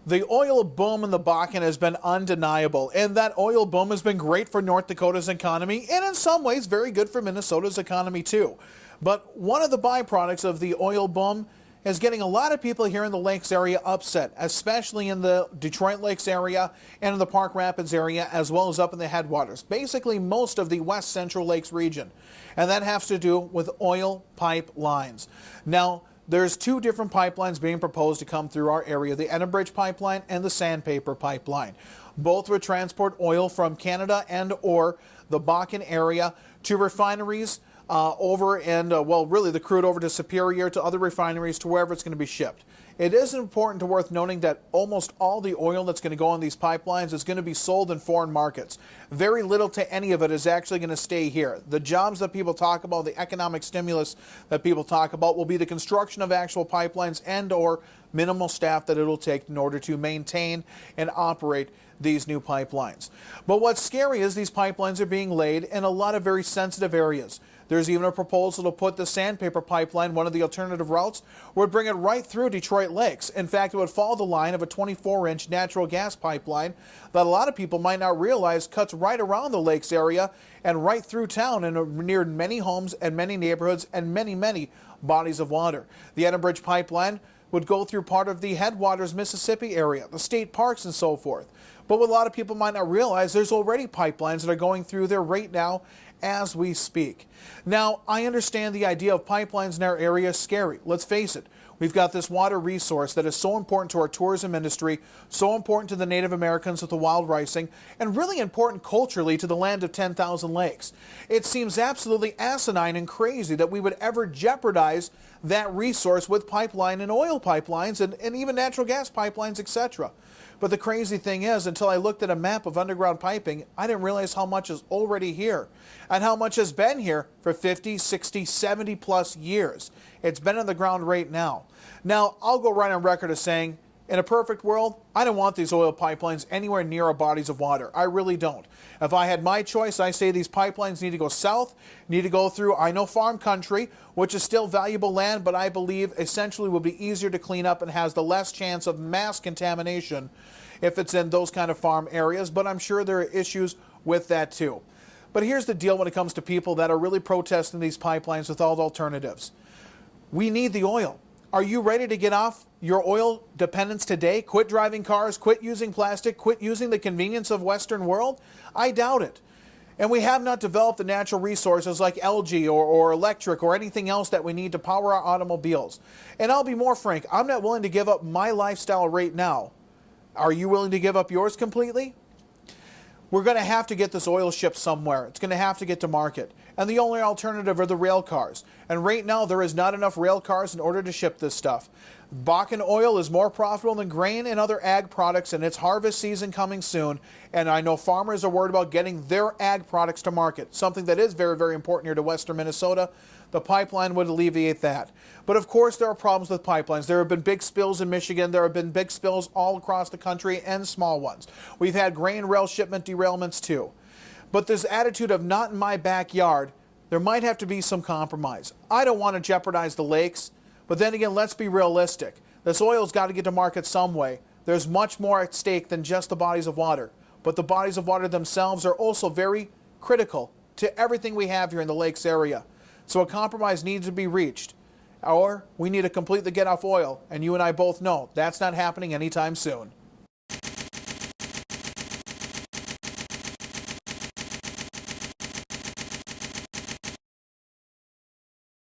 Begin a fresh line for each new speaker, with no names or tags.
The oil boom in the Bakken has been undeniable, and that oil boom has been great for North Dakota's economy, and in some ways very good for Minnesota's economy too. But one of the byproducts of the oil boom is getting a lot of people here in the Lakes area upset, especially in the Detroit Lakes area and in the Park Rapids area, as well as up in the headwaters, basically most of the West Central Lakes region. And that has to do with oil pipelines. Now, there's two different pipelines being proposed to come through our area, the Enbridge pipeline and the Sandpaper pipeline. Both would transport oil from Canada and or the Bakken area to refineries over and, well, really the crude over to Superior, to other refineries, to wherever it's going to be shipped. It is important to worth noting that almost all the oil that's going to go on these pipelines is going to be sold in foreign markets. Very little to any of it is actually going to stay here. The jobs that people talk about, the economic stimulus that people talk about will be the construction of actual pipelines and or minimal staff that it'll take in order to maintain and operate these new pipelines. But what's scary is these pipelines are being laid in a lot of very sensitive areas. There's even a proposal to put the Sandpaper pipeline, one of the alternative routes, would bring it right through Detroit Lakes. In fact, it would follow the line of a 24-inch natural gas pipeline that a lot of people might not realize cuts right around the lakes area and right through town and near many homes and many neighborhoods and many, many bodies of water. The Enbridge pipeline would go through part of the headwaters Mississippi area, the state parks and so forth. But what a lot of people might not realize, there's already pipelines that are going through there right now as we speak. Now, I understand the idea of pipelines in our area is scary. Let's face it. We've got this water resource that is so important to our tourism industry, so important to the Native Americans with the wild ricing, and really important culturally to the land of 10,000 lakes. It seems absolutely asinine and crazy that we would ever jeopardize that resource with pipeline and oil pipelines and even natural gas pipelines, etc. But the crazy thing is, until I looked at a map of underground piping, I didn't realize how much is already here and how much has been here for 50, 60, 70 plus years. It's been in the ground right now. Now, I'll go right on record as saying, in a perfect world, I don't want these oil pipelines anywhere near our bodies of water. I really don't. If I had my choice, I say these pipelines need to go south, need to go through, I know, farm country, which is still valuable land, but I believe essentially will be easier to clean up and has the less chance of mass contamination if it's in those kind of farm areas. But I'm sure there are issues with that too. But here's the deal when it comes to people that are really protesting these pipelines with all the alternatives. We need the oil. Are you ready to get off your oil dependence today? Quit driving cars, quit using plastic, quit using the convenience of Western world? I doubt it. And we have not developed the natural resources like LG or electric or anything else that we need to power our automobiles. And I'll be more frank, I'm not willing to give up my lifestyle right now. Are you willing to give up yours completely? We're going to have to get this oil shipped somewhere. It's going to have to get to market. And the only alternative are the rail cars. And right now, there is not enough rail cars in order to ship this stuff. Bakken oil is more profitable than grain and other ag products, and it's harvest season coming soon. And I know farmers are worried about getting their ag products to market, something that is very, very important here to western Minnesota. The pipeline would alleviate that. But of course, there are problems with pipelines. There have been big spills in Michigan. There have been big spills all across the country and small ones. We've had grain rail shipment derailments too. But this attitude of not in my backyard, there might have to be some compromise. I don't want to jeopardize the lakes, but then again, let's be realistic. This oil's got to get to market some way. There's much more at stake than just the bodies of water. But the bodies of water themselves are also very critical to everything we have here in the lakes area. So a compromise needs to be reached. Or we need to completely get off oil, and you and I both know that's not happening anytime soon.